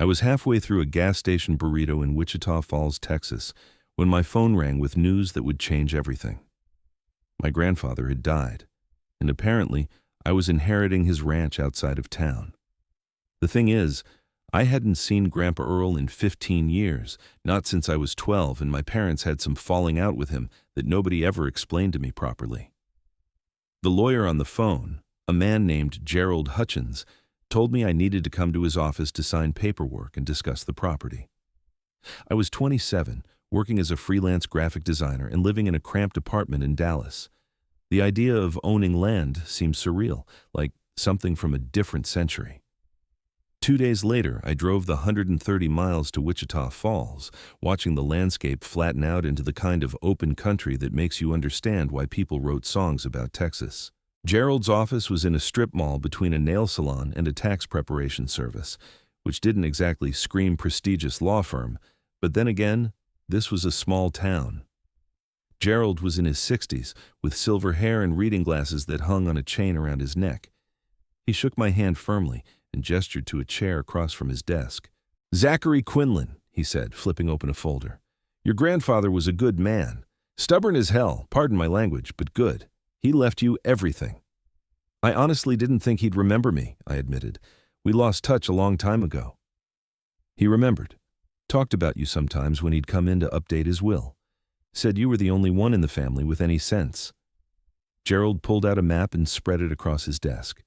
I was halfway through a gas station burrito in Wichita Falls, Texas, when my phone rang with news that would change everything. My grandfather had died, and apparently I was inheriting his ranch outside of town. The thing is, I hadn't seen Grandpa Earl in 15 years, not since I was 12, and my parents had some falling out with him that nobody ever explained to me properly. The lawyer on the phone, a man named Gerald Hutchins, told me I needed to come to his office to sign paperwork and discuss the property. I was 27, working as a freelance graphic designer and living in a cramped apartment in Dallas. The idea of owning land seemed surreal, like something from a different century. 2 days later, I drove the 130 miles to Wichita Falls, watching the landscape flatten out into the kind of open country that makes you understand why people wrote songs about Texas. Gerald's office was in a strip mall between a nail salon and a tax preparation service, which didn't exactly scream prestigious law firm, but then again, this was a small town. Gerald was in his 60s, with silver hair and reading glasses that hung on a chain around his neck. He shook my hand firmly and gestured to a chair across from his desk. "Zachary Quinlan," he said, flipping open a folder. "Your grandfather was a good man. Stubborn as hell, pardon my language, but good. He left you everything." "I honestly didn't think he'd remember me," I admitted. "We lost touch a long time ago." He remembered. Talked about you sometimes when he'd come in to update his will. Said you were the only one in the family with any sense. Gerald pulled out a map and spread it across his desk.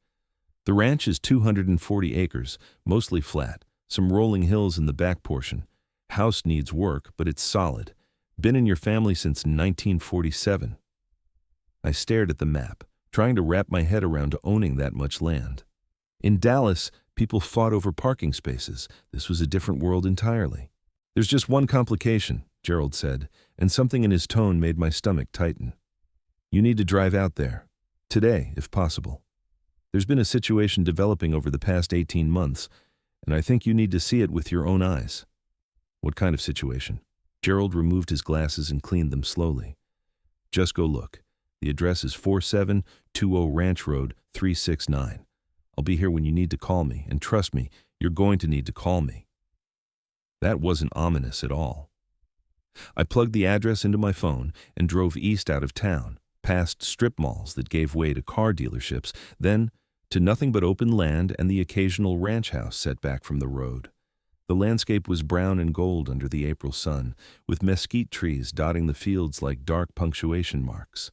The ranch is 240 acres, mostly flat, some rolling hills in the back portion. House needs work, but it's solid. Been in your family since 1947. I stared at the map, trying to wrap my head around owning that much land. In Dallas, people fought over parking spaces. This was a different world entirely. "There's just one complication," Gerald said, and something in his tone made my stomach tighten. "You need to drive out there. Today, if possible. There's been a situation developing over the past 18 months, and I think you need to see it with your own eyes." "What kind of situation?" Gerald removed his glasses and cleaned them slowly. "Just go look. The address is 4720 Ranch Road, 369. I'll be here when you need to call me, and trust me, you're going to need to call me." That wasn't ominous at all. I plugged the address into my phone and drove east out of town, past strip malls that gave way to car dealerships, then to nothing but open land and the occasional ranch house set back from the road. The landscape was brown and gold under the April sun, with mesquite trees dotting the fields like dark punctuation marks.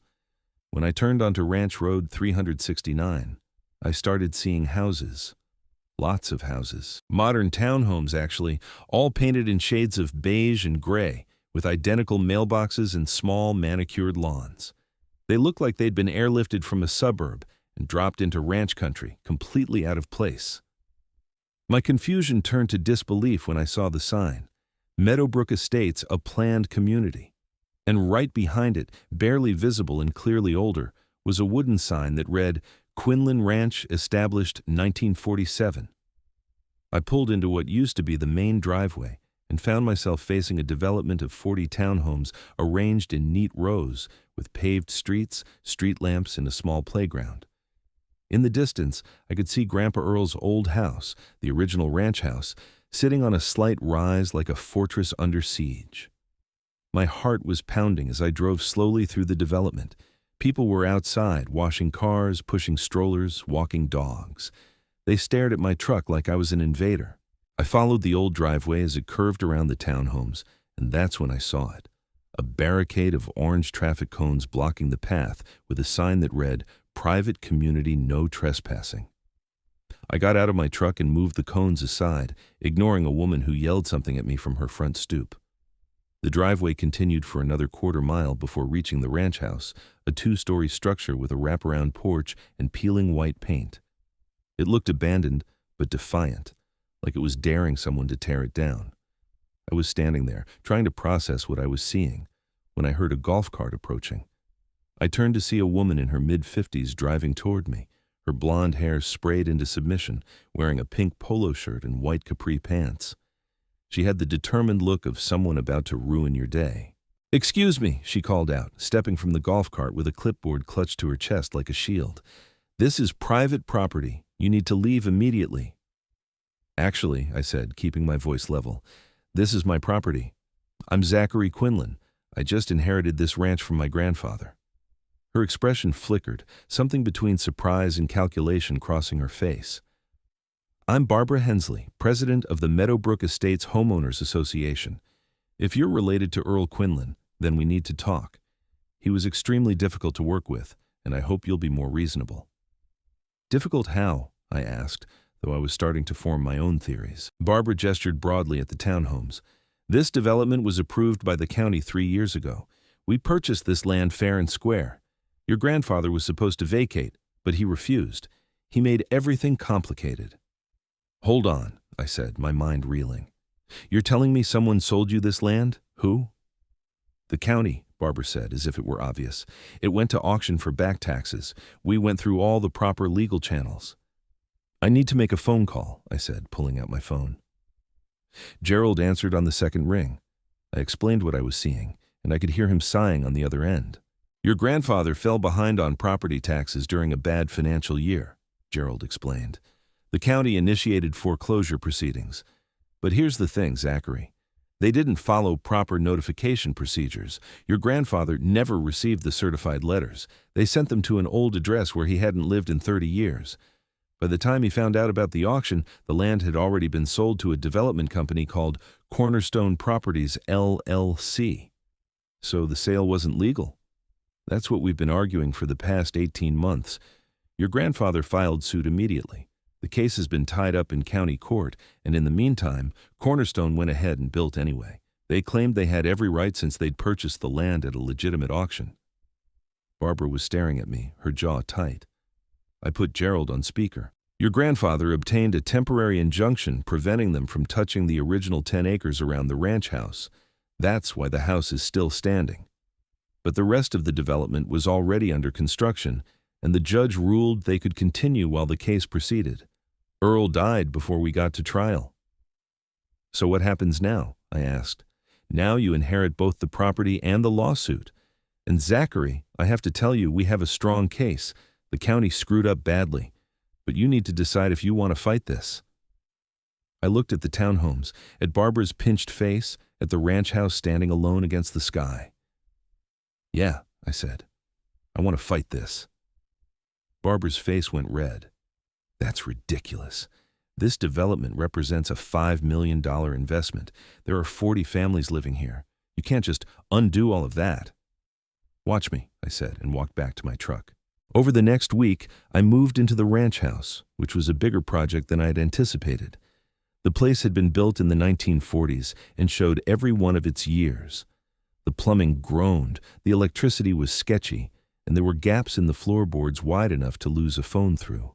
When I turned onto Ranch Road 369, I started seeing houses. Lots of houses. Modern townhomes, actually, all painted in shades of beige and gray, with identical mailboxes and small manicured lawns. They looked like they'd been airlifted from a suburb and dropped into ranch country, completely out of place. My confusion turned to disbelief when I saw the sign, Meadowbrook Estates, a planned community. And right behind it, barely visible and clearly older, was a wooden sign that read, "Quinlan Ranch, established 1947. I pulled into what used to be the main driveway and found myself facing a development of 40 townhomes arranged in neat rows with paved streets, street lamps, and a small playground. In the distance, I could see Grandpa Earl's old house, the original ranch house, sitting on a slight rise like a fortress under siege. My heart was pounding as I drove slowly through the development. People were outside, washing cars, pushing strollers, walking dogs. They stared at my truck like I was an invader. I followed the old driveway as it curved around the townhomes, and that's when I saw it. A barricade of orange traffic cones blocking the path with a sign that read, "Private Community No Trespassing." I got out of my truck and moved the cones aside, ignoring a woman who yelled something at me from her front stoop. The driveway continued for another quarter-mile before reaching the ranch house, a 2-story structure with a wraparound porch and peeling white paint. It looked abandoned, but defiant, like it was daring someone to tear it down. I was standing there, trying to process what I was seeing, when I heard a golf cart approaching. I turned to see a woman in her mid-50s driving toward me, her blonde hair sprayed into submission, wearing a pink polo shirt and white capri pants. She had the determined look of someone about to ruin your day. "Excuse me," she called out, stepping from the golf cart with a clipboard clutched to her chest like a shield. "This is private property. You need to leave immediately." Actually, I said, keeping my voice level, this is my property. I'm Zachary Quinlan. I just inherited this ranch from my grandfather. Her expression flickered, something between surprise and calculation crossing her face. I'm Barbara Hensley, president of the Meadowbrook Estates Homeowners Association. If you're related to Earl Quinlan, then we need to talk. He was extremely difficult to work with, and I hope you'll be more reasonable. Difficult how? I asked, though I was starting to form my own theories. Barbara gestured broadly at the townhomes. This development was approved by the county 3 years ago. We purchased this land fair and square. Your grandfather was supposed to vacate, but he refused. He made everything complicated. Hold on, I said, my mind reeling. You're telling me someone sold you this land? Who? The county, Barbara said, as if it were obvious. It went to auction for back taxes. We went through all the proper legal channels. I need to make a phone call, I said, pulling out my phone. Gerald answered on the second ring. I explained what I was seeing, and I could hear him sighing on the other end. Your grandfather fell behind on property taxes during a bad financial year, Gerald explained. The county initiated foreclosure proceedings. But here's the thing, Zachary. They didn't follow proper notification procedures. Your grandfather never received the certified letters. They sent them to an old address where he hadn't lived in 30 years. By the time he found out about the auction, the land had already been sold to a development company called Cornerstone Properties, LLC. So the sale wasn't legal. That's what we've been arguing for the past 18 months. Your grandfather filed suit immediately. The case has been tied up in county court, and in the meantime, Cornerstone went ahead and built anyway. They claimed they had every right since they'd purchased the land at a legitimate auction. Barbara was staring at me, her jaw tight. I put Gerald on speaker. Your grandfather obtained a temporary injunction preventing them from touching the original 10 acres around the ranch house. That's why the house is still standing. But the rest of the development was already under construction, and the judge ruled they could continue while the case proceeded. Earl died before we got to trial. So what happens now? I asked. Now you inherit both the property and the lawsuit. And Zachary, I have to tell you, we have a strong case. The county screwed up badly. But you need to decide if you want to fight this. I looked at the townhomes, at Barbara's pinched face, at the ranch house standing alone against the sky. Yeah, I said. I want to fight this. Barbara's face went red. That's ridiculous. This development represents a $5 million investment. There are 40 families living here. You can't just undo all of that. Watch me, I said, and walked back to my truck. Over the next week, I moved into the ranch house, which was a bigger project than I had anticipated. The place had been built in the 1940s and showed every one of its years. The plumbing groaned, the electricity was sketchy, and there were gaps in the floorboards wide enough to lose a phone through.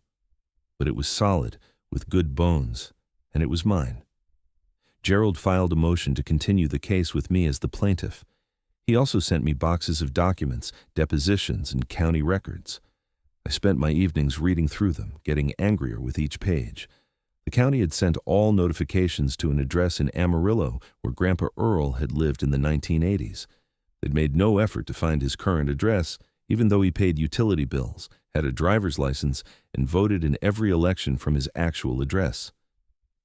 But it was solid, with good bones, and it was mine. Gerald filed a motion to continue the case with me as the plaintiff. He also sent me boxes of documents, depositions, and county records. I spent my evenings reading through them, getting angrier with each page. The county had sent all notifications to an address in Amarillo where Grandpa Earl had lived in the 1980s. They'd made no effort to find his current address, even though he paid utility bills, had a driver's license, and voted in every election from his actual address.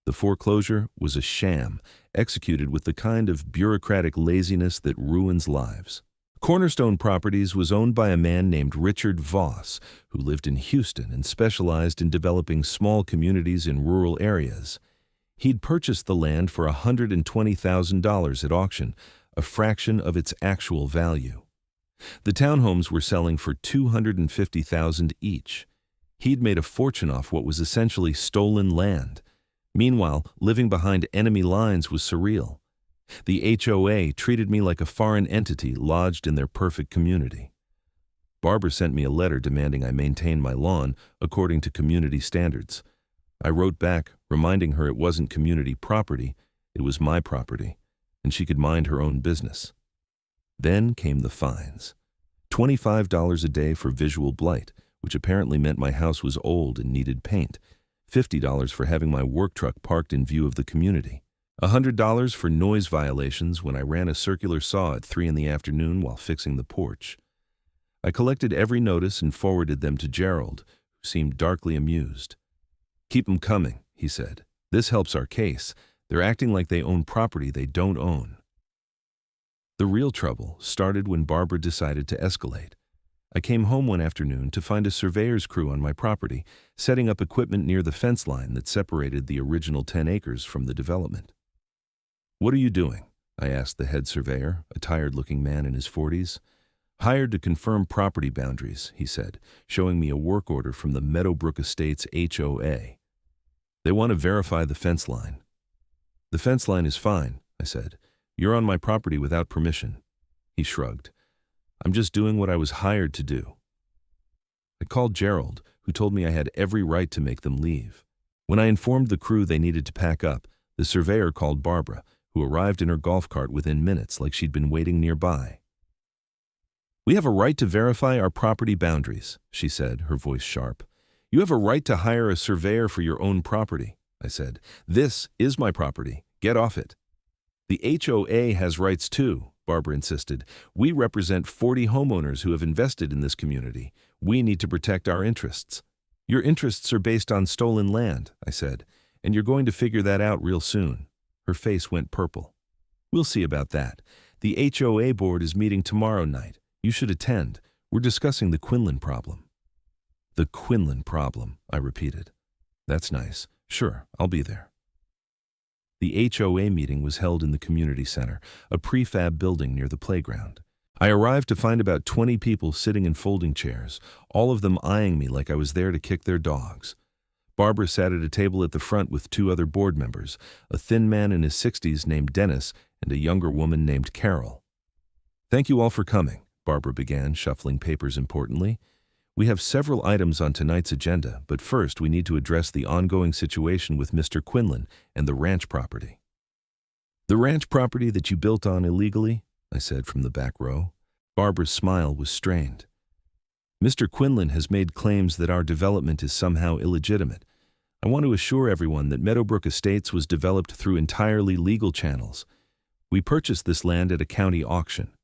The foreclosure was a sham, executed with the kind of bureaucratic laziness that ruins lives. Cornerstone Properties was owned by a man named Richard Voss, who lived in Houston and specialized in developing small communities in rural areas. He'd purchased the land for $120,000 at auction, a fraction of its actual value. The townhomes were selling for $250,000 each. He'd made a fortune off what was essentially stolen land. Meanwhile, living behind enemy lines was surreal. The HOA treated me like a foreign entity lodged in their perfect community. Barbara sent me a letter demanding I maintain my lawn according to community standards. I wrote back, reminding her it wasn't community property, it was my property, and she could mind her own business. Then came the fines. $25 a day for visual blight, which apparently meant my house was old and needed paint. $50 for having my work truck parked in view of the community. $100 for noise violations when I ran a circular saw at 3 p.m. while fixing the porch. I collected every notice and forwarded them to Gerald, who seemed darkly amused. "Keep 'em coming," he said. This helps our case. They're acting like they own property they don't own. The real trouble started when Barbara decided to escalate. I came home one afternoon to find a surveyor's crew on my property, setting up equipment near the fence line that separated the original 10 acres from the development. "What are you doing?" I asked the head surveyor, a tired-looking man in his 40s. "Hired to confirm property boundaries," he said, showing me a work order from the Meadowbrook Estates HOA. "They want to verify the fence line." "The fence line is fine," I said. "You're on my property without permission." He shrugged. "I'm just doing what I was hired to do." I called Gerald, who told me I had every right to make them leave. When I informed the crew they needed to pack up, the surveyor called Barbara, who arrived in her golf cart within minutes like she'd been waiting nearby. "We have a right to verify our property boundaries," she said, her voice sharp. "You have a right to hire a surveyor for your own property," I said. "This is my property. Get off it." "The HOA has rights too," Barbara insisted. "We represent 40 homeowners who have invested in this community. We need to protect our interests." "Your interests are based on stolen land," I said, "and you're going to figure that out real soon." Her face went purple. "We'll see about that. The HOA board is meeting tomorrow night. You should attend. We're discussing the Quinlan problem." "The Quinlan problem," I repeated. "That's nice. Sure, I'll be there." The HOA meeting was held in the community center, a prefab building near the playground. I arrived to find about 20 people sitting in folding chairs, all of them eyeing me like I was there to kick their dogs. Barbara sat at a table at the front with 2 other board members, a thin man in his 60s named Dennis and a younger woman named Carol. "Thank you all for coming," Barbara began, shuffling papers importantly. "We have several items on tonight's agenda, but first we need to address the ongoing situation with Mr. Quinlan and the ranch property." "The ranch property that you built on illegally?" I said from the back row. Barbara's smile was strained. "Mr. Quinlan has made claims that our development is somehow illegitimate. I want to assure everyone that Meadowbrook Estates was developed through entirely legal channels. We purchased this land at a county auction."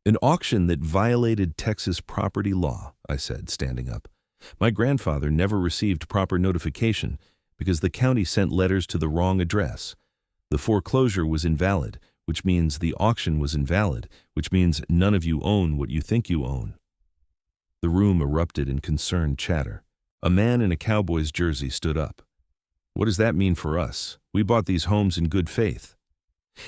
"An auction that violated Texas property law," I said, standing up. "My grandfather never received proper notification because the county sent letters to the wrong address. The foreclosure was invalid, which means the auction was invalid, which means none of you own what you think you own." The room erupted in concerned chatter. A man in a Cowboys jersey stood up. "What does that mean for us? We bought these homes in good faith."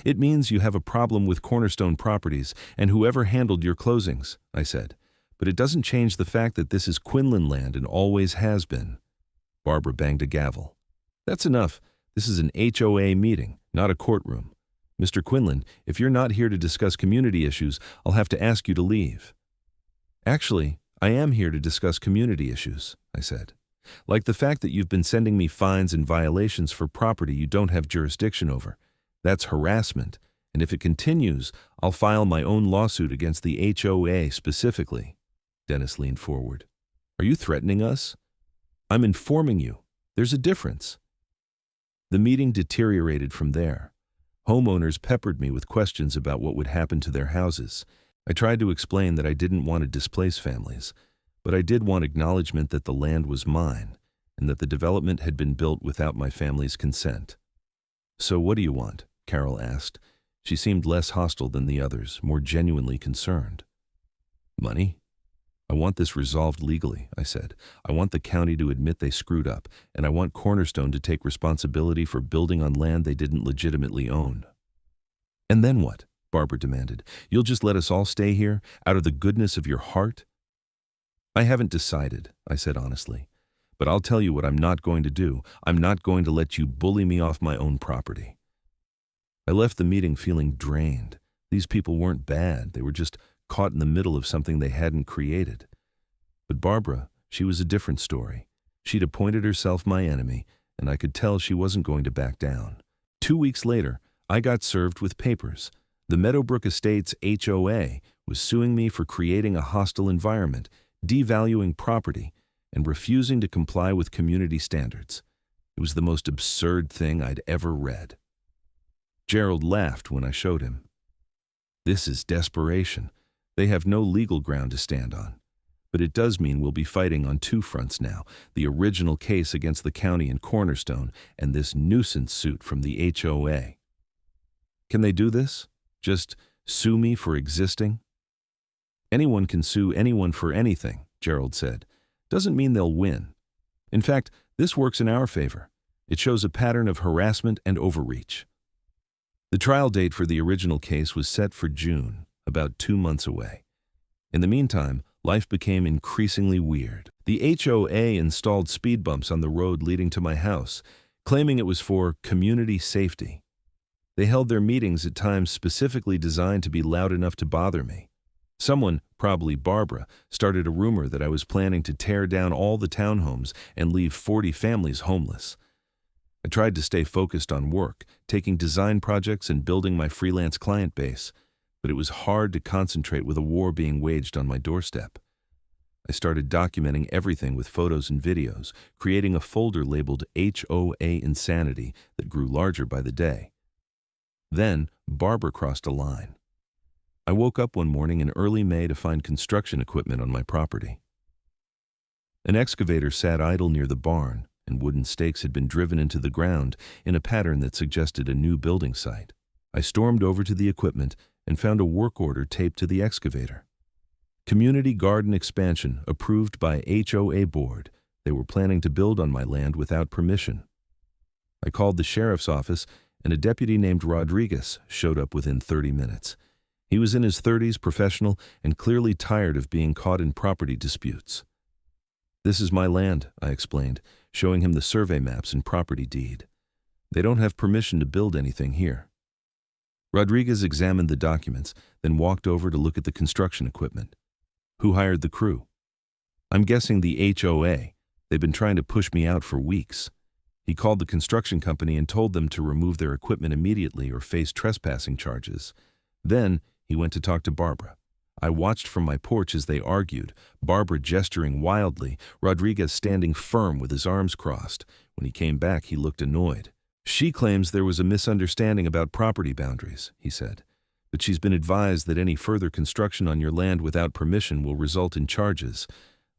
"It means you have a problem with Cornerstone Properties and whoever handled your closings," I said. "But it doesn't change the fact that this is Quinlan land and always has been." Barbara banged a gavel. "That's enough. This is an HOA meeting, not a courtroom. Mr. Quinlan, if you're not here to discuss community issues, I'll have to ask you to leave." "Actually, I am here to discuss community issues," I said. "Like the fact that you've been sending me fines and violations for property you don't have jurisdiction over. That's harassment, and if it continues, I'll file my own lawsuit against the HOA specifically." Dennis leaned forward. "Are you threatening us?" "I'm informing you. There's a difference." The meeting deteriorated from there. Homeowners peppered me with questions about what would happen to their houses. I tried to explain that I didn't want to displace families, but I did want acknowledgement that the land was mine and that the development had been built without my family's consent. "So what do you want?" Carol asked. She seemed less hostile than the others, more genuinely concerned. "Money? I want this resolved legally," I said. "I want the county to admit they screwed up, and I want Cornerstone to take responsibility for building on land they didn't legitimately own." "And then what?" Barbara demanded. "You'll just let us all stay here, out of the goodness of your heart?" "I haven't decided," I said honestly. "But I'll tell you what I'm not going to do. I'm not going to let you bully me off my own property." I left the meeting feeling drained. These people weren't bad. They were just caught in the middle of something they hadn't created. But Barbara, she was a different story. She'd appointed herself my enemy, and I could tell she wasn't going to back down. 2 weeks later, I got served with papers. The Meadowbrook Estates HOA was suing me for creating a hostile environment, devaluing property, and refusing to comply with community standards. It was the most absurd thing I'd ever read. Gerald laughed when I showed him. "This is desperation. They have no legal ground to stand on. but it does mean we'll be fighting on two fronts now, the original case against the county in Cornerstone and this nuisance suit from the HOA. Can they do this? Just sue me for existing? Anyone can sue anyone for anything, Gerald said. Doesn't mean they'll win. In fact, this works in our favor. It shows a pattern of harassment and overreach. The trial date for the original case was set for June, about 2 months away. In the meantime, life became increasingly weird. The HOA installed speed bumps on the road leading to my house, claiming it was for community safety. They held their meetings at times specifically designed to be loud enough to bother me. Someone, probably Barbara, started a rumor that I was planning to tear down all the townhomes and leave 40 families homeless. I tried to stay focused on work, taking design projects and building my freelance client base, but it was hard to concentrate with a war being waged on my doorstep. I started documenting everything with photos and videos, creating a folder labeled HOA Insanity that grew larger by the day. Then, Barbara crossed a line. I woke up one morning in early May to find construction equipment on my property. An excavator sat idle near the barn, and wooden stakes had been driven into the ground in a pattern that suggested a new building site. I stormed over to the equipment and found a work order taped to the excavator. Community garden expansion approved by HOA board. They were planning to build on my land without permission. I called the sheriff's office, and a deputy named Rodriguez showed up within 30 minutes. He was in his 30s, professional, and clearly tired of being caught in property disputes. "This is my land," I explained, showing him the survey maps and property deed. "They don't have permission to build anything here." Rodriguez examined the documents, then walked over to look at the construction equipment. "Who hired the crew?" "I'm guessing the HOA. They've been trying to push me out for weeks." He called the construction company and told them to remove their equipment immediately or face trespassing charges. Then, he went to talk to Barbara. I watched from my porch as they argued, Barbara gesturing wildly, Rodriguez standing firm with his arms crossed. When he came back, he looked annoyed. "She claims there was a misunderstanding about property boundaries," he said, "but she's been advised that any further construction on your land without permission will result in charges.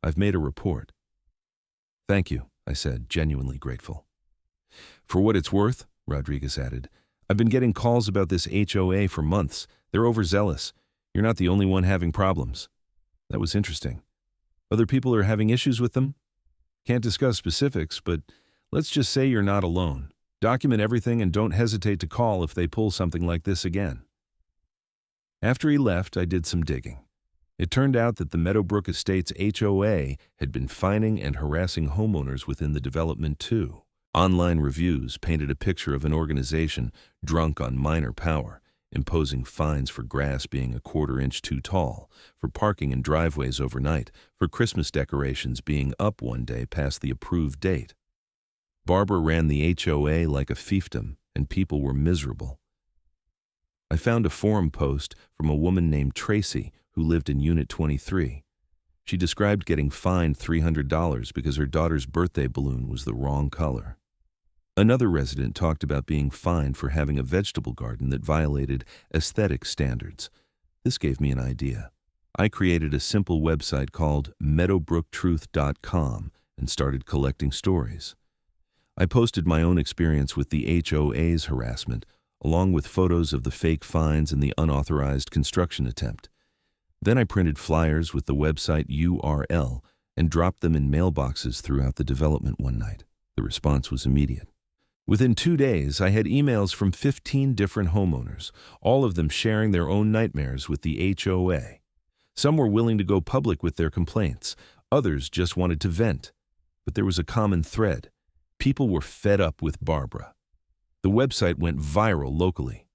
I've made a report." "Thank you," I said, genuinely grateful. "For what it's worth," Rodriguez added, "I've been getting calls about this HOA for months. They're overzealous. You're not the only one having problems." That was interesting. "Other people are having issues with them?" "Can't discuss specifics, but let's just say you're not alone. Document everything and don't hesitate to call if they pull something like this again." After he left, I did some digging. It turned out that the Meadowbrook Estates HOA had been fining and harassing homeowners within the development too. Online reviews painted a picture of an organization drunk on minor power, imposing fines for grass being a quarter-inch too tall, for parking in driveways overnight, for Christmas decorations being up one day past the approved date. Barbara ran the HOA like a fiefdom, and people were miserable. I found a forum post from a woman named Tracy who lived in Unit 23. She described getting fined $300 because her daughter's birthday balloon was the wrong color. Another resident talked about being fined for having a vegetable garden that violated aesthetic standards. This gave me an idea. I created a simple website called meadowbrooktruth.com and started collecting stories. I posted my own experience with the HOA's harassment, along with photos of the fake fines and the unauthorized construction attempt. Then I printed flyers with the website URL and dropped them in mailboxes throughout the development one night. The response was immediate. Within 2 days, I had emails from 15 different homeowners, all of them sharing their own nightmares with the HOA. Some were willing to go public with their complaints. Others just wanted to vent. But there was a common thread. People were fed up with Barbara. The website went viral locally.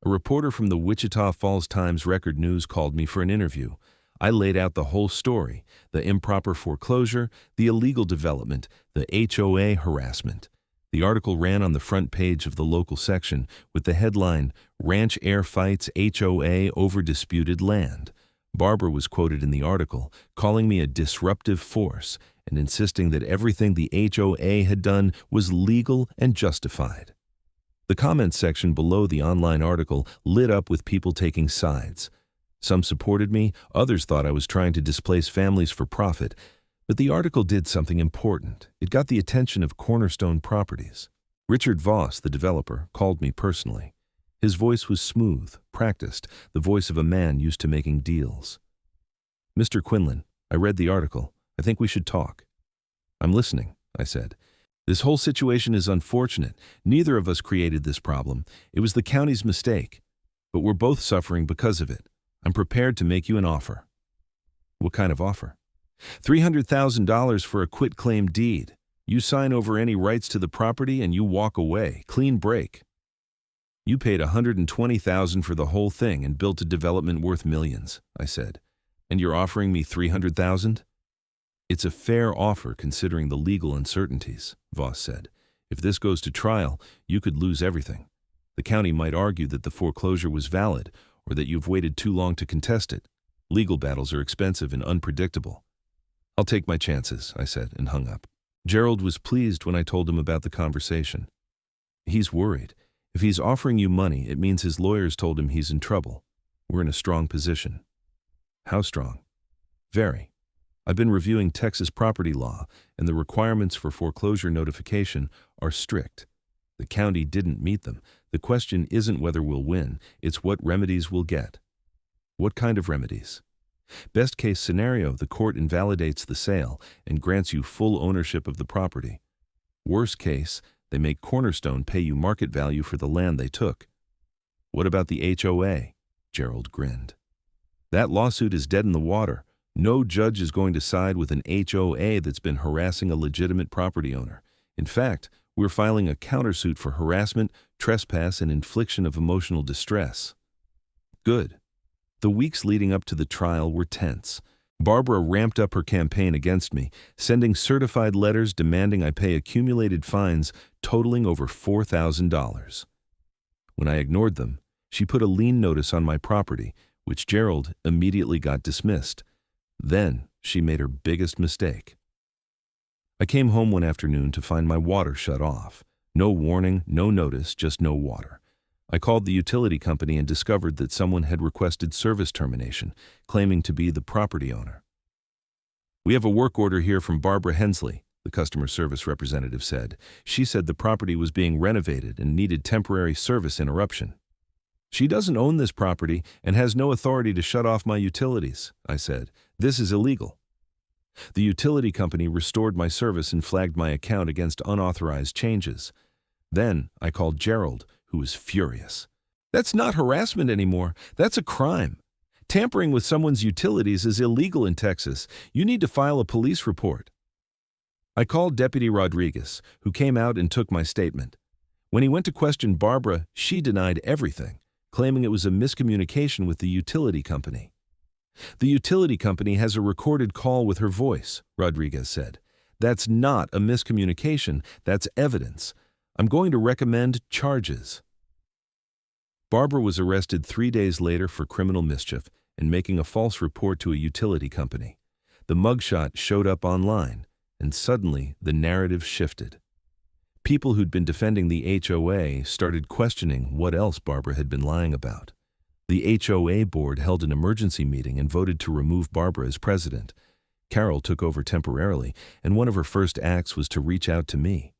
A reporter from the Wichita Falls Times-Record News called me for an interview. I laid out the whole story, the improper foreclosure, the illegal development, the HOA harassment. The article ran on the front page of the local section with the headline, "Ranch Air Fights HOA Over Disputed Land." Barbara was quoted in the article, calling me a disruptive force and insisting that everything the HOA had done was legal and justified. The comments section below the online article lit up with people taking sides. Some supported me, others thought I was trying to displace families for profit, but the article did something important. It got the attention of Cornerstone Properties. Richard Voss, the developer, called me personally. His voice was smooth, practiced, the voice of a man used to making deals. "Mr. Quinlan, I read the article. I think we should talk." "I'm listening," I said. "This whole situation is unfortunate. Neither of us created this problem. It was the county's mistake. But we're both suffering because of it. I'm prepared to make you an offer." "What kind of offer?" $300,000 for a quitclaim deed. You sign over any rights to the property and you walk away. Clean break. You paid $120,000 for the whole thing and built a development worth millions," I said. "And you're offering me $300,000? "It's a fair offer considering the legal uncertainties," Voss said. "If this goes to trial, you could lose everything. The county might argue that the foreclosure was valid or that you've waited too long to contest it. Legal battles are expensive and unpredictable." "I'll take my chances," I said, and hung up. Gerald was pleased when I told him about the conversation. "He's worried. If he's offering you money, it means his lawyers told him he's in trouble. We're in a strong position." "How strong?" "Very. I've been reviewing Texas property law, and the requirements for foreclosure notification are strict. The county didn't meet them. The question isn't whether we'll win, it's what remedies we'll get." "What kind of remedies?" "Best case scenario, the court invalidates the sale and grants you full ownership of the property. Worst case, they make Cornerstone pay you market value for the land they took." "What about the HOA?" Gerald grinned. "That lawsuit is dead in the water. No judge is going to side with an HOA that's been harassing a legitimate property owner. In fact, we're filing a countersuit for harassment, trespass, and infliction of emotional distress." "Good." The weeks leading up to the trial were tense. Barbara ramped up her campaign against me, sending certified letters demanding I pay accumulated fines totaling over $4,000. When I ignored them, she put a lien notice on my property, which Gerald immediately got dismissed. Then she made her biggest mistake. I came home one afternoon to find my water shut off. No warning, no notice, just no water. I called the utility company and discovered that someone had requested service termination, claiming to be the property owner. "We have a work order here from Barbara Hensley," the customer service representative said. "She said the property was being renovated and needed temporary service interruption." "She doesn't own this property and has no authority to shut off my utilities," I said. "This is illegal." The utility company restored my service and flagged my account against unauthorized changes. Then I called Gerald, who was furious. "That's not harassment anymore. That's a crime. Tampering with someone's utilities is illegal in Texas. You need to file a police report." I called Deputy Rodriguez, who came out and took my statement. When he went to question Barbara, she denied everything, claiming it was a miscommunication with the utility company. "The utility company has a recorded call with her voice," Rodriguez said. "That's not a miscommunication, that's evidence. I'm going to recommend charges." Barbara was arrested 3 days later for criminal mischief and making a false report to a utility company. The mugshot showed up online, and suddenly the narrative shifted. People who'd been defending the HOA started questioning what else Barbara had been lying about. The HOA board held an emergency meeting and voted to remove Barbara as president. Carol took over temporarily, and one of her first acts was to reach out to me.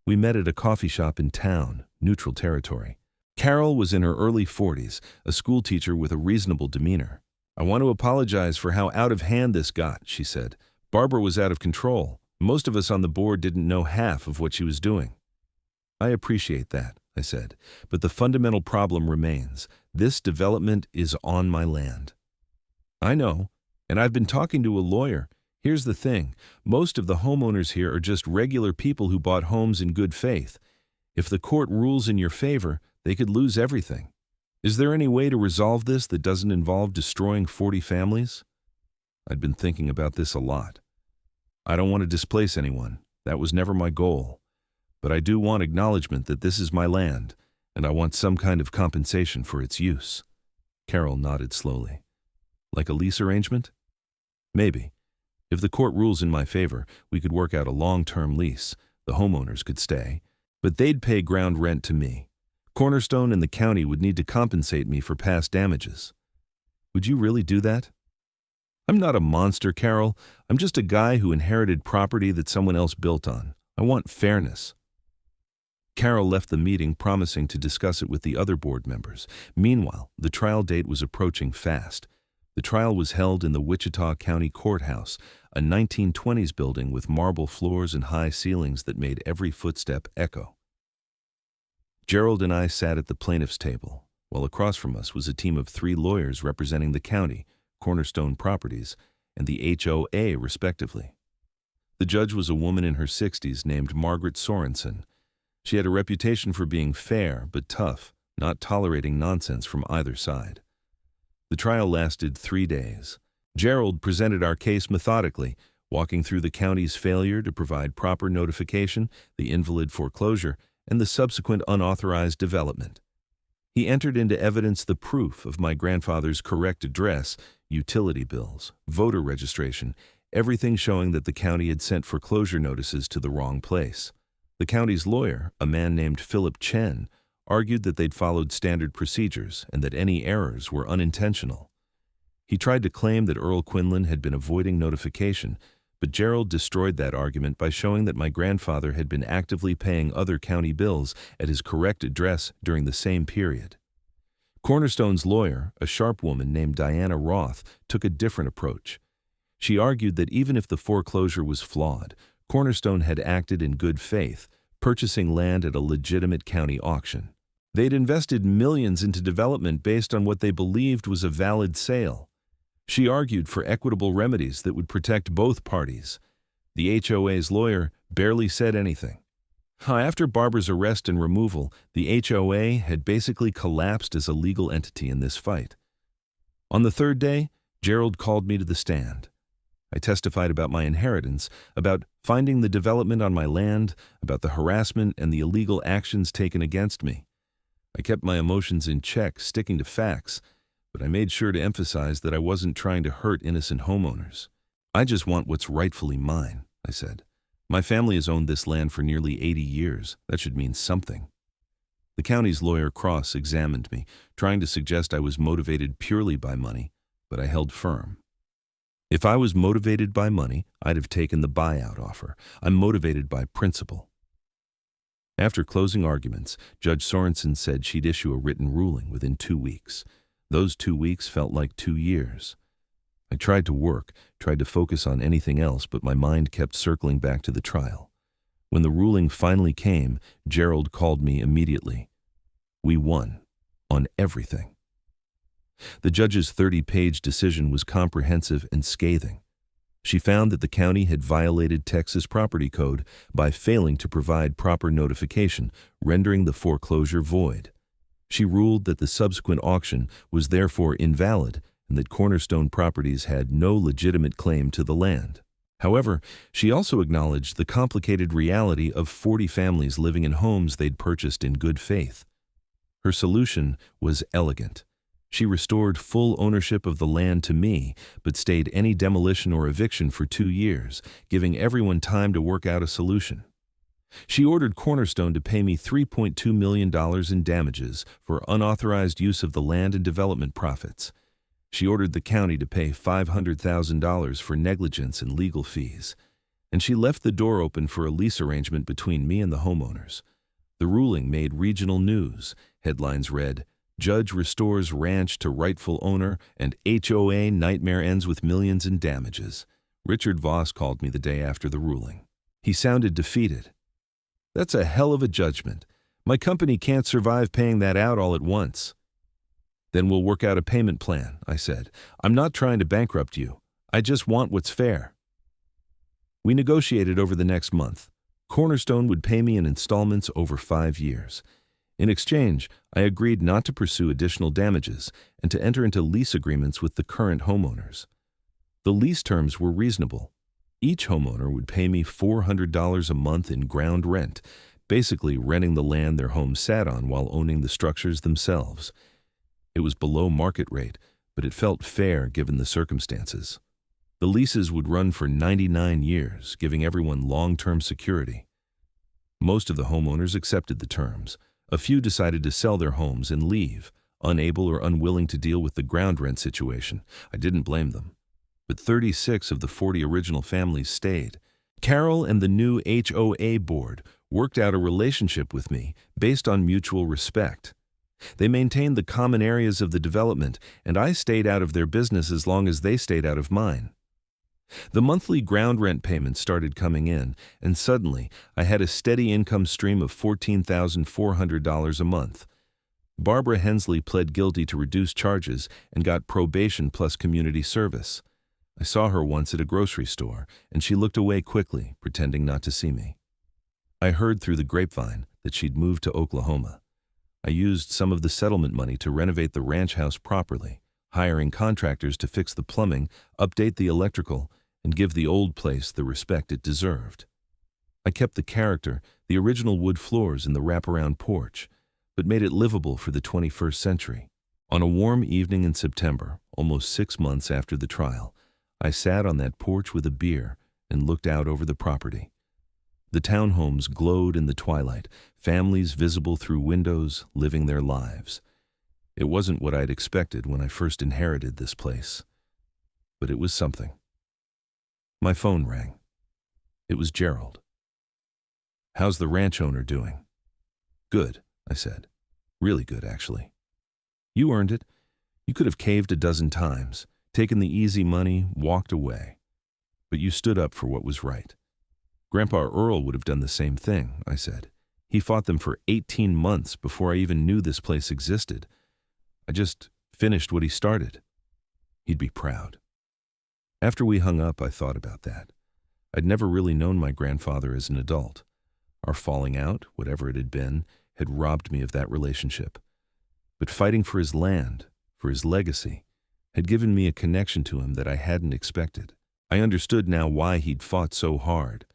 We met at a coffee shop in town, neutral territory. Carol was in her early 40s, a school teacher with a reasonable demeanor. "I want to apologize for how out of hand this got," she said. "Barbara was out of control. Most of us on the board didn't know half of what she was doing." "I appreciate that," I said, "but the fundamental problem remains. This development is on my land." "I know, and I've been talking to a lawyer. Here's the thing. Most of the homeowners here are just regular people who bought homes in good faith. If the court rules in your favor, they could lose everything. Is there any way to resolve this that doesn't involve destroying 40 families?" I'd been thinking about this a lot. I don't want to displace anyone. That was never my goal. But I do want acknowledgement that this is my land, and I want some kind of compensation for its use. Carol nodded slowly. "Like a lease arrangement?" "Maybe. If the court rules in my favor, we could work out a long-term lease. The homeowners could stay, but they'd pay ground rent to me. Cornerstone and the county would need to compensate me for past damages." Would you really do that? I'm not a monster, Carol. I'm just a guy who inherited property that someone else built on. I want fairness. Carol left the meeting promising to discuss it with the other board members. Meanwhile, the trial date was approaching fast. The trial was held in the Wichita County Courthouse, a 1920s building with marble floors and high ceilings that made every footstep echo. Gerald and I sat at the plaintiff's table, while across from us was a team of 3 lawyers representing the county, Cornerstone Properties, and the HOA, respectively. The judge was a woman in her 60s named Margaret Sorensen. She had a reputation for being fair but tough, not tolerating nonsense from either side. The trial lasted 3 days. Gerald presented our case methodically, walking through the county's failure to provide proper notification, the invalid foreclosure, and the subsequent unauthorized development. He entered into evidence the proof of my grandfather's correct address, utility bills, voter registration, everything showing that the county had sent foreclosure notices to the wrong place. The county's lawyer, a man named Philip Chen, argued that they'd followed standard procedures and that any errors were unintentional. He tried to claim that Earl Quinlan had been avoiding notification, but Gerald destroyed that argument by showing that my grandfather had been actively paying other county bills at his correct address during the same period. Cornerstone's lawyer, a sharp woman named Diana Roth, took a different approach. She argued that even if the foreclosure was flawed, Cornerstone had acted in good faith, purchasing land at a legitimate county auction. They'd invested millions into development based on what they believed was a valid sale. She argued for equitable remedies that would protect both parties. The HOA's lawyer barely said anything. After Barbara's arrest and removal, the HOA had basically collapsed as a legal entity in this fight. On the 3rd day, Gerald called me to the stand. I testified about my inheritance, about finding the development on my land, about the harassment and the illegal actions taken against me. I kept my emotions in check, sticking to facts, but I made sure to emphasize that I wasn't trying to hurt innocent homeowners. I just want what's rightfully mine, I said. My family has owned this land for nearly 80 years. That should mean something. The county's lawyer cross-examined me, trying to suggest I was motivated purely by money, but I held firm. If I was motivated by money, I'd have taken the buyout offer. I'm motivated by principle. After closing arguments, Judge Sorensen said she'd issue a written ruling within 2 weeks. Those 2 weeks felt like 2 years. I tried to work, tried to focus on anything else, but my mind kept circling back to the trial. When the ruling finally came, Gerald called me immediately. We won. On everything. The judge's 30-page decision was comprehensive and scathing. She found that the county had violated Texas property code by failing to provide proper notification, rendering the foreclosure void. She ruled that the subsequent auction was therefore invalid and that Cornerstone Properties had no legitimate claim to the land. However, she also acknowledged the complicated reality of 40 families living in homes they'd purchased in good faith. Her solution was elegant. She restored full ownership of the land to me, but stayed any demolition or eviction for 2 years, giving everyone time to work out a solution. She ordered Cornerstone to pay me $3.2 million in damages for unauthorized use of the land and development profits. She ordered the county to pay $500,000 for negligence and legal fees. And she left the door open for a lease arrangement between me and the homeowners. The ruling made regional news. Headlines read, "Judge restores ranch to rightful owner," and "HOA nightmare ends with millions in damages." Richard Voss called me the day after the ruling. He sounded defeated. "That's a hell of a judgment. My company can't survive paying that out all at once." "Then we'll work out a payment plan," I said. "I'm not trying to bankrupt you. I just want what's fair." We negotiated over the next month. Cornerstone would pay me in installments over 5 years. In exchange, I agreed not to pursue additional damages and to enter into lease agreements with the current homeowners. The lease terms were reasonable. Each homeowner would pay me $400 a month in ground rent, basically renting the land their home sat on while owning the structures themselves. It was below market rate, but it felt fair given the circumstances. The leases would run for 99 years, giving everyone long-term security. Most of the homeowners accepted the terms. A few decided to sell their homes and leave. unable or unwilling to deal with the ground rent situation. I didn't blame them. But 36 of the 40 original families stayed. Carol and the new HOA board worked out a relationship with me based on mutual respect. They maintained the common areas of the development, and I stayed out of their business as long as they stayed out of mine. The monthly ground rent payments started coming in, and suddenly I had a steady income stream of $14,400 a month. Barbara Hensley pled guilty to reduced charges and got probation plus community service. I saw her once at a grocery store, and she looked away quickly, pretending not to see me. I heard through the grapevine that she'd moved to Oklahoma. I used some of the settlement money to renovate the ranch house properly, hiring contractors to fix the plumbing, update the electrical, and give the old place the respect it deserved. I kept the character, the original wood floors and the wraparound porch, but made it livable for the 21st century. On a warm evening in September, almost 6 months after the trial, I sat on that porch with a beer and looked out over the property. The townhomes glowed in the twilight, families visible through windows, living their lives. It wasn't what I'd expected when I first inherited this place, but it was something. My phone rang. It was Gerald. "How's the ranch owner doing?" "Good," I said. "Really good, actually." "You earned it. You could have caved a dozen times, taken the easy money, walked away. But you stood up for what was right." "Grandpa Earl would have done the same thing," I said. "He fought them for 18 months before I even knew this place existed. I just finished what he started. He'd be proud." After we hung up, I thought about that. I'd never really known my grandfather as an adult. Our falling out, whatever it had been, had robbed me of that relationship. But fighting for his land, for his legacy, had given me a connection to him that I hadn't expected. I understood now why he'd fought so hard.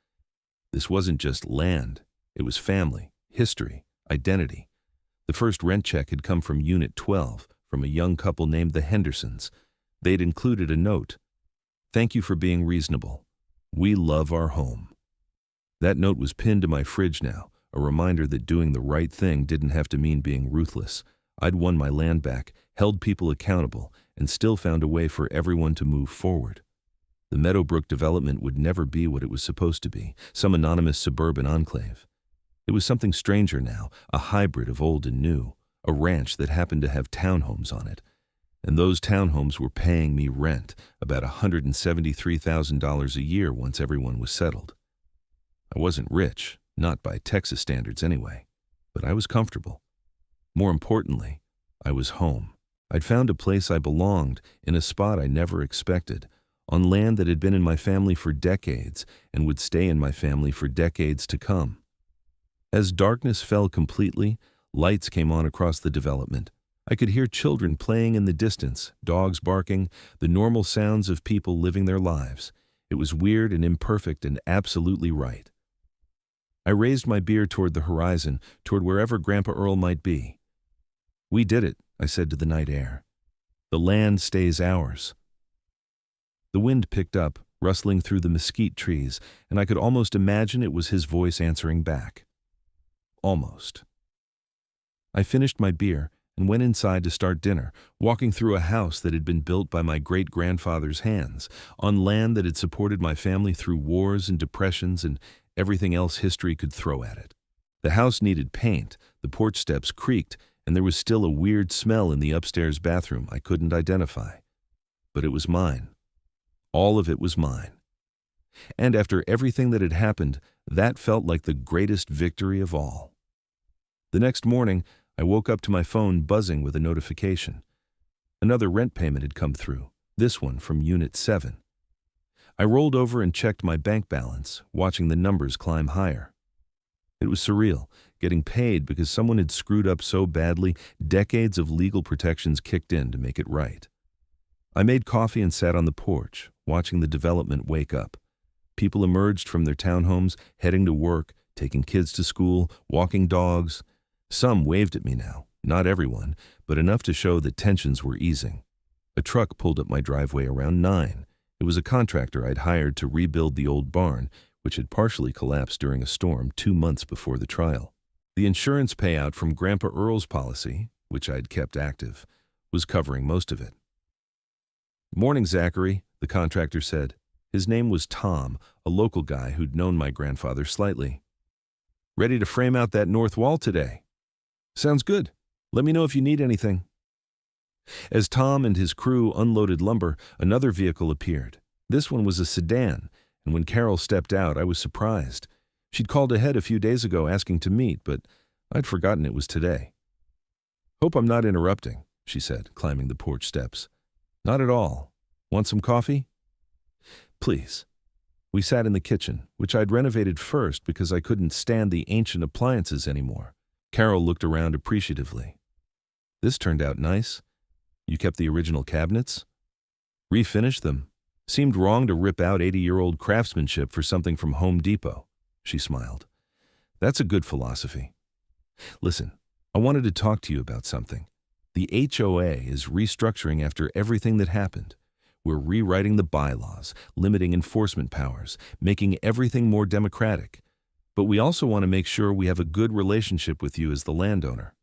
This wasn't just land. It was family, history, identity. The first rent check had come from Unit 12, from a young couple named the Hendersons. They'd included a note. "Thank you for being reasonable. We love our home." That note was pinned to my fridge now, a reminder that doing the right thing didn't have to mean being ruthless. I'd won my land back, held people accountable, and still found a way for everyone to move forward. The Meadowbrook development would never be what it was supposed to be, some anonymous suburban enclave. It was something stranger now, a hybrid of old and new, a ranch that happened to have townhomes on it. And those townhomes were paying me rent, about $173,000 a year once everyone was settled. I wasn't rich, not by Texas standards anyway, but I was comfortable. More importantly, I was home. I'd found a place I belonged, in a spot I never expected, on land that had been in my family for decades and would stay in my family for decades to come. As darkness fell completely, lights came on across the development. I could hear children playing in the distance, dogs barking, the normal sounds of people living their lives. It was weird and imperfect and absolutely right. I raised my beer toward the horizon, toward wherever Grandpa Earl might be. "We did it," I said to the night air. "The land stays ours." The wind picked up, rustling through the mesquite trees, and I could almost imagine it was his voice answering back. Almost. I finished my beer and went inside to start dinner, walking through a house that had been built by my great-grandfather's hands, on land that had supported my family through wars and depressions and everything else history could throw at it. The house needed paint, the porch steps creaked, and there was still a weird smell in the upstairs bathroom I couldn't identify. But it was mine. All of it was mine. And after everything that had happened, that felt like the greatest victory of all. The next morning, I woke up to my phone buzzing with a notification. Another rent payment had come through, this one from Unit 7. I rolled over and checked my bank balance, watching the numbers climb higher. It was surreal, getting paid because someone had screwed up so badly, decades of legal protections kicked in to make it right. I made coffee and sat on the porch, watching the development wake up. People emerged from their townhomes, heading to work, taking kids to school, walking dogs. Some waved at me now, not everyone, but enough to show that tensions were easing. A truck pulled up my driveway around 9. It was a contractor I'd hired to rebuild the old barn, which had partially collapsed during a storm 2 months before the trial. The insurance payout from Grandpa Earl's policy, which I'd kept active, was covering most of it. "Morning, Zachary," the contractor said. His name was Tom, a local guy who'd known my grandfather slightly. "Ready to frame out that north wall today?" "Sounds good. Let me know if you need anything." As Tom and his crew unloaded lumber, another vehicle appeared. This one was a sedan, and when Carol stepped out, I was surprised. She'd called ahead a few days ago asking to meet, but I'd forgotten it was today. "Hope I'm not interrupting," she said, climbing the porch steps. "Not at all. Want some coffee?" "Please." We sat in the kitchen, which I'd renovated first because I couldn't stand the ancient appliances anymore. Carol looked around appreciatively. "This turned out nice. You kept the original cabinets?" "Refinished them. Seemed wrong to rip out 80-year-old craftsmanship for something from Home Depot." She smiled. "That's a good philosophy. Listen, I wanted to talk to you about something. The HOA is restructuring after everything that happened. We're rewriting the bylaws, limiting enforcement powers, making everything more democratic. But we also want to make sure we have a good relationship with you as the landowner."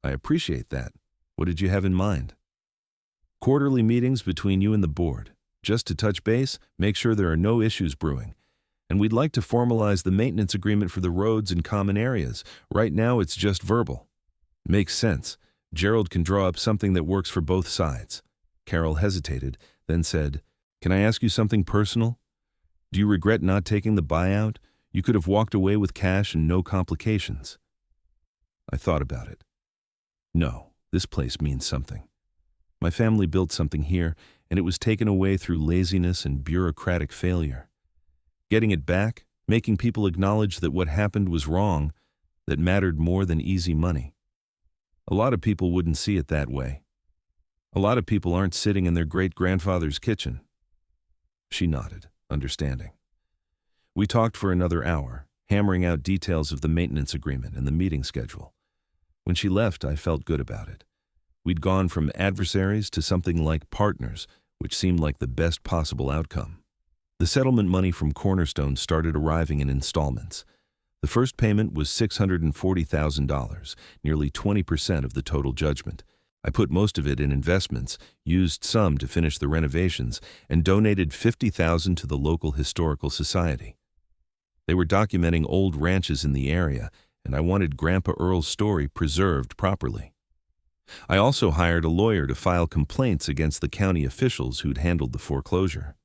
"I appreciate that. What did you have in mind?" "Quarterly meetings between you and the board, just to touch base, make sure there are no issues brewing. And we'd like to formalize the maintenance agreement for the roads and common areas. Right now it's just verbal." "Makes sense. Gerald can draw up something that works for both sides." Carol hesitated, then said, "Can I ask you something personal? Do you regret not taking the buyout? You could have walked away with cash and no complications." I thought about it. No, this place means something. My family built something here, and it was taken away through laziness and bureaucratic failure. Getting it back, making people acknowledge that what happened was wrong, that mattered more than easy money. A lot of people wouldn't see it that way. A lot of people aren't sitting in their great-grandfather's kitchen. She nodded, understanding. We talked for another hour, hammering out details of the maintenance agreement and the meeting schedule. When she left, I felt good about it. We'd gone from adversaries to something like partners, which seemed like the best possible outcome. The settlement money from Cornerstone started arriving in installments. The first payment was $640,000, nearly 20% of the total judgment. I put most of it in investments, used some to finish the renovations, and donated $50,000 to the local historical society. They were documenting old ranches in the area, and I wanted Grandpa Earl's story preserved properly. I also hired a lawyer to file complaints against the county officials who'd handled the foreclosure.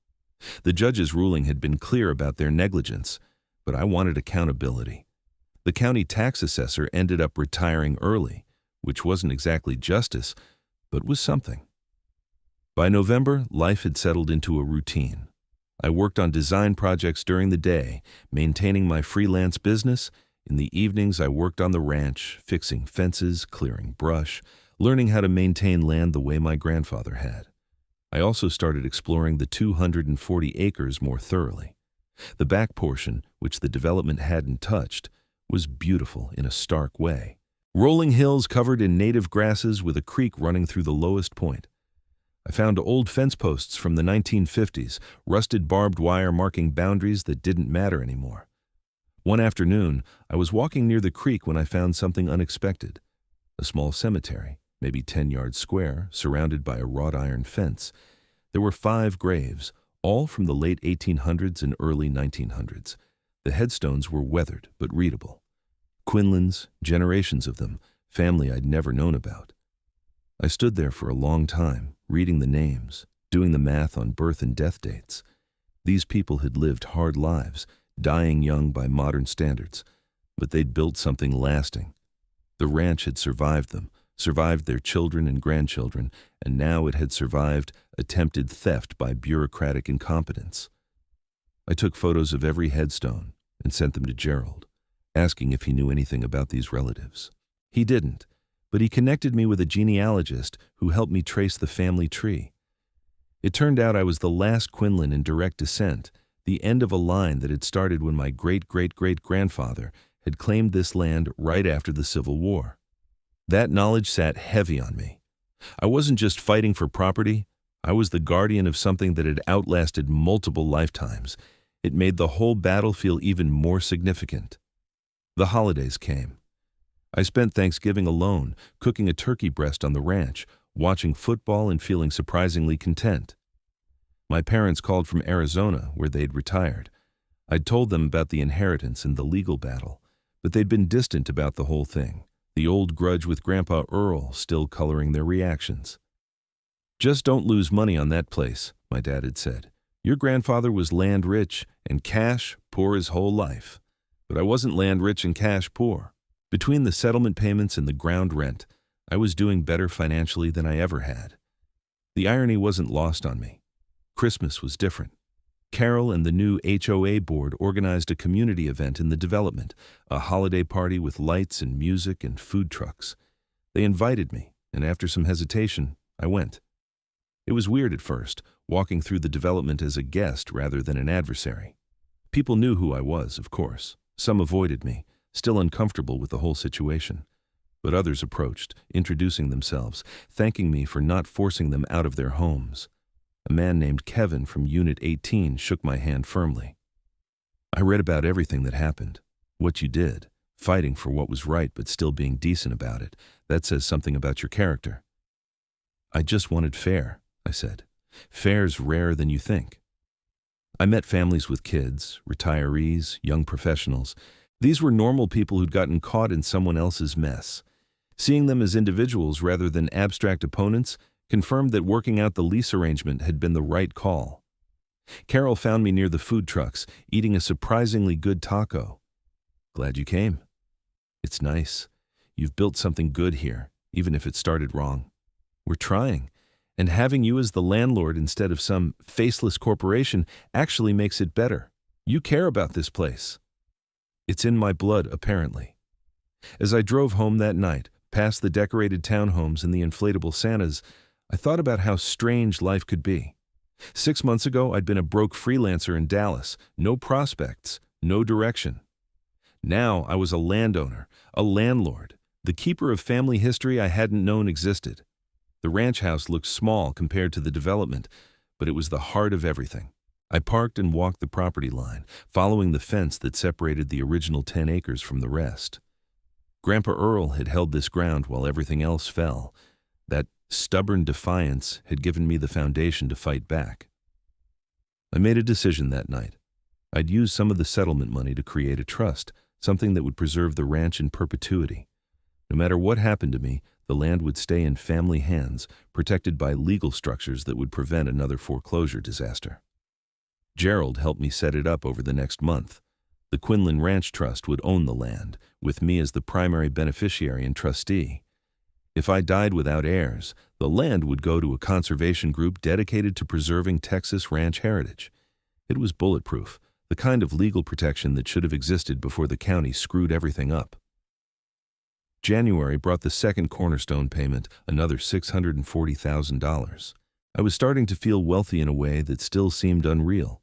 The judge's ruling had been clear about their negligence, but I wanted accountability. The county tax assessor ended up retiring early, which wasn't exactly justice, but was something. By November, life had settled into a routine. I worked on design projects during the day, maintaining my freelance business. In the evenings, I worked on the ranch, fixing fences, clearing brush, learning how to maintain land the way my grandfather had. I also started exploring the 240 acres more thoroughly. The back portion, which the development hadn't touched, was beautiful in a stark way. Rolling hills covered in native grasses with a creek running through the lowest point. I found old fence posts from the 1950s, rusted barbed wire marking boundaries that didn't matter anymore. One afternoon, I was walking near the creek when I found something unexpected. A small cemetery, maybe 10 yards square, surrounded by a wrought iron fence. There were 5 graves, all from the late 1800s and early 1900s. The headstones were weathered but readable. Quinlans, generations of them, family I'd never known about. I stood there for a long time, reading the names, doing the math on birth and death dates. These people had lived hard lives, dying young by modern standards, but they'd built something lasting. The ranch had survived them, survived their children and grandchildren, and now it had survived attempted theft by bureaucratic incompetence. I took photos of every headstone and sent them to Gerald, asking if he knew anything about these relatives. He didn't, but he connected me with a genealogist who helped me trace the family tree. It turned out I was the last Quinlan in direct descent, the end of a line that had started when my great-great-great-grandfather had claimed this land right after the Civil War. That knowledge sat heavy on me. I wasn't just fighting for property, I was the guardian of something that had outlasted multiple lifetimes. It made the whole battle feel even more significant. The holidays came. I spent Thanksgiving alone, cooking a turkey breast on the ranch, watching football and feeling surprisingly content. My parents called from Arizona, where they'd retired. I'd told them about the inheritance and the legal battle, but they'd been distant about the whole thing, the old grudge with Grandpa Earl still coloring their reactions. "Just don't lose money on that place," my dad had said. "Your grandfather was land rich and cash poor his whole life. But I wasn't land rich and cash poor. Between the settlement payments and the ground rent, I was doing better financially than I ever had. The irony wasn't lost on me. Christmas was different. Carol and the new HOA board organized a community event in the development, a holiday party with lights and music and food trucks. They invited me, and after some hesitation, I went. It was weird at first, walking through the development as a guest rather than an adversary. People knew who I was, of course. Some avoided me, still uncomfortable with the whole situation. But others approached, introducing themselves, thanking me for not forcing them out of their homes. A man named Kevin from Unit 18 shook my hand firmly. "I read about everything that happened. What you did, fighting for what was right but still being decent about it. That says something about your character." "I just wanted fair," I said. "Fair's rarer than you think." I met families with kids, retirees, young professionals. These were normal people who'd gotten caught in someone else's mess. Seeing them as individuals rather than abstract opponents confirmed that working out the lease arrangement had been the right call. Carol found me near the food trucks, eating a surprisingly good taco. "Glad you came. It's nice. You've built something good here, even if it started wrong. We're trying. And having you as the landlord instead of some faceless corporation actually makes it better. You care about this place." It's in my blood, apparently. As I drove home that night, past the decorated townhomes and the inflatable Santas, I thought about how strange life could be. 6 months ago, I'd been a broke freelancer in Dallas, no prospects, no direction. Now I was a landowner, a landlord, the keeper of family history I hadn't known existed. The ranch house looked small compared to the development, but it was the heart of everything. I parked and walked the property line, following the fence that separated the original 10 acres from the rest. Grandpa Earl had held this ground while everything else fell. That stubborn defiance had given me the foundation to fight back. I made a decision that night. I'd use some of the settlement money to create a trust, something that would preserve the ranch in perpetuity. No matter what happened to me, the land would stay in family hands, protected by legal structures that would prevent another foreclosure disaster. Gerald helped me set it up over the next month. The Quinlan Ranch Trust would own the land, with me as the primary beneficiary and trustee. If I died without heirs, the land would go to a conservation group dedicated to preserving Texas ranch heritage. It was bulletproof, the kind of legal protection that should have existed before the county screwed everything up. January brought the second cornerstone payment, another $640,000. I was starting to feel wealthy in a way that still seemed unreal.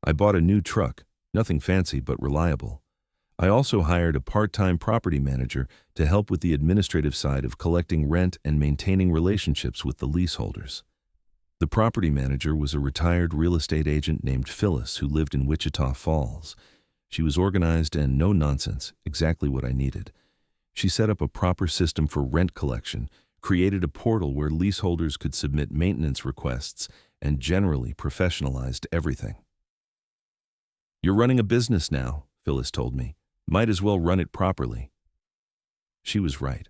I bought a new truck, nothing fancy but reliable. I also hired a part-time property manager to help with the administrative side of collecting rent and maintaining relationships with the leaseholders. The property manager was a retired real estate agent named Phyllis who lived in Wichita Falls. She was organized and no nonsense, exactly what I needed. She set up a proper system for rent collection, created a portal where leaseholders could submit maintenance requests, and generally professionalized everything. "You're running a business now," Phyllis told me. "Might as well run it properly." She was right.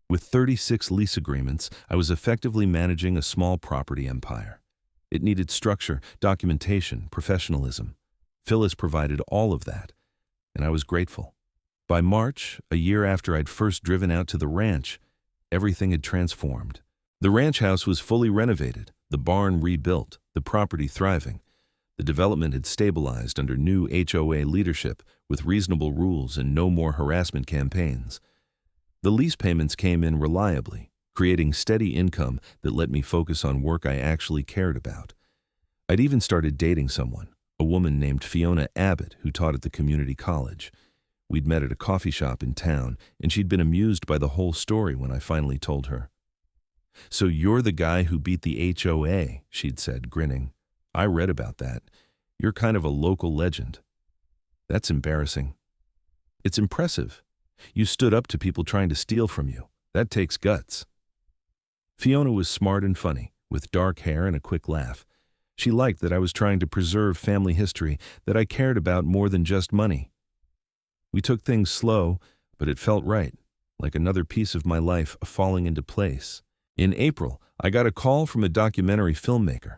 With 36 lease agreements, I was effectively managing a small property empire. It needed structure, documentation, professionalism. Phyllis provided all of that, and I was grateful. By March, a year after I'd first driven out to the ranch, everything had transformed. The ranch house was fully renovated, the barn rebuilt, the property thriving. The development had stabilized under new HOA leadership with reasonable rules and no more harassment campaigns. The lease payments came in reliably, creating steady income that let me focus on work I actually cared about. I'd even started dating someone, a woman named Fiona Abbott who taught at the community college. We'd met at a coffee shop in town, and she'd been amused by the whole story when I finally told her. "So you're the guy who beat the HOA," she'd said, grinning. "I read about that. You're kind of a local legend." "That's embarrassing." "It's impressive. You stood up to people trying to steal from you. That takes guts. Fiona was smart and funny, with dark hair and a quick laugh. She liked that I was trying to preserve family history, that I cared about more than just money. We took things slow, but it felt right, like another piece of my life falling into place. In April, I got a call from a documentary filmmaker.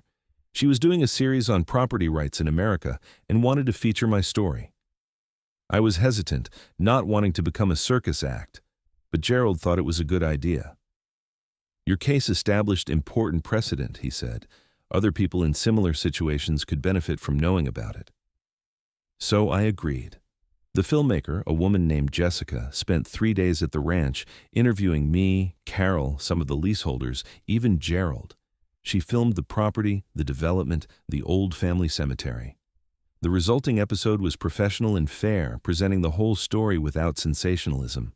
She was doing a series on property rights in America and wanted to feature my story. I was hesitant, not wanting to become a circus act, but Gerald thought it was a good idea. Your case established important precedent, he said. Other people in similar situations could benefit from knowing about it. So I agreed. The filmmaker, a woman named Jessica, spent 3 days at the ranch interviewing me, Carol, some of the leaseholders, even Gerald. She filmed the property, the development, the old family cemetery. The resulting episode was professional and fair, presenting the whole story without sensationalism.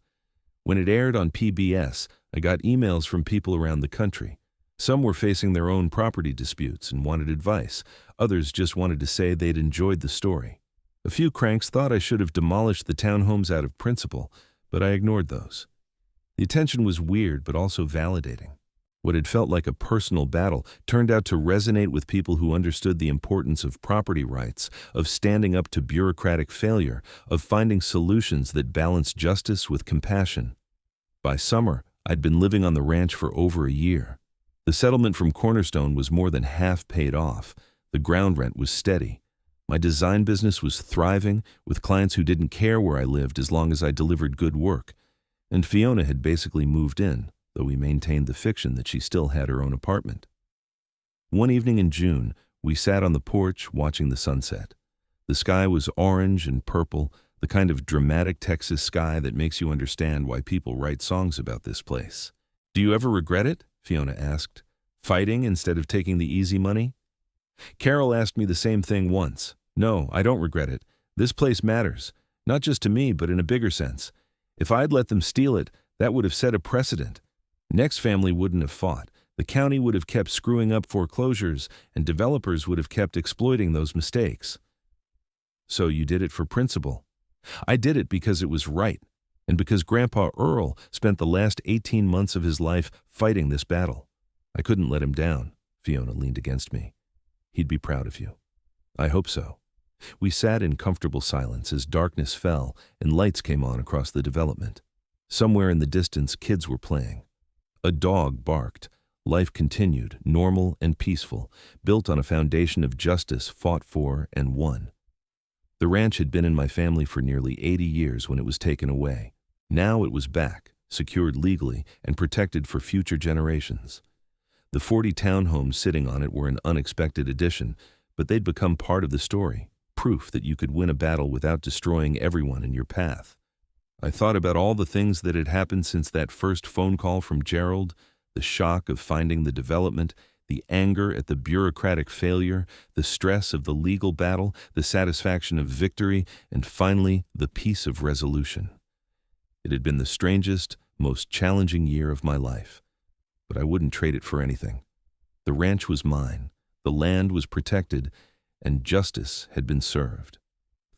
When it aired on PBS, I got emails from people around the country. Some were facing their own property disputes and wanted advice. Others just wanted to say they'd enjoyed the story. A few cranks thought I should have demolished the townhomes out of principle, but I ignored those. The attention was weird but also validating. What had felt like a personal battle turned out to resonate with people who understood the importance of property rights, of standing up to bureaucratic failure, of finding solutions that balance justice with compassion. By summer, I'd been living on the ranch for over a year. The settlement from Cornerstone was more than half paid off. The ground rent was steady. My design business was thriving, with clients who didn't care where I lived as long as I delivered good work. And Fiona had basically moved in, though we maintained the fiction that she still had her own apartment. One evening in June, we sat on the porch watching the sunset. The sky was orange and purple, the kind of dramatic Texas sky that makes you understand why people write songs about this place. "Do you ever regret it?" Fiona asked. "Fighting instead of taking the easy money?" Carol asked me the same thing once. "No, I don't regret it. This place matters, not just to me, but in a bigger sense. If I'd let them steal it, that would have set a precedent. Next family wouldn't have fought. The county would have kept screwing up foreclosures, and developers would have kept exploiting those mistakes." "So you did it for principle?" "I did it because it was right, and because Grandpa Earl spent the last 18 months of his life fighting this battle. I couldn't let him down." Fiona leaned against me. "He'd be proud of you." "I hope so." We sat in comfortable silence as darkness fell and lights came on across the development. Somewhere in the distance, kids were playing. A dog barked. Life continued, normal and peaceful, built on a foundation of justice fought for and won. The ranch had been in my family for nearly 80 years when it was taken away. Now it was back, secured legally and protected for future generations. The 40 townhomes sitting on it were an unexpected addition, but they'd become part of the story, proof that you could win a battle without destroying everyone in your path. I thought about all the things that had happened since that first phone call from Gerald, the shock of finding the development, the anger at the bureaucratic failure, the stress of the legal battle, the satisfaction of victory, and finally, the peace of resolution. It had been the strangest, most challenging year of my life, but I wouldn't trade it for anything. The ranch was mine, the land was protected, and justice had been served.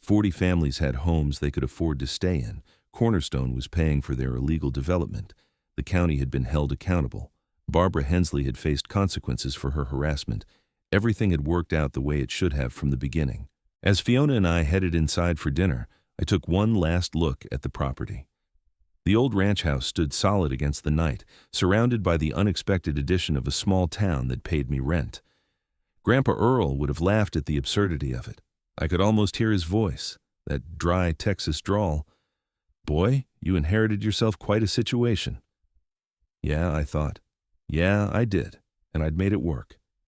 40 families had homes they could afford to stay in. Cornerstone was paying for their illegal development. The county had been held accountable. Barbara Hensley had faced consequences for her harassment. Everything had worked out the way it should have from the beginning. As Fiona and I headed inside for dinner, I took one last look at the property. The old ranch house stood solid against the night, surrounded by the unexpected addition of a small town that paid me rent. Grandpa Earl would have laughed at the absurdity of it. I could almost hear his voice, that dry Texas drawl. "Boy, you inherited yourself quite a situation." Yeah, I thought. Yeah, I did, and I'd made it work.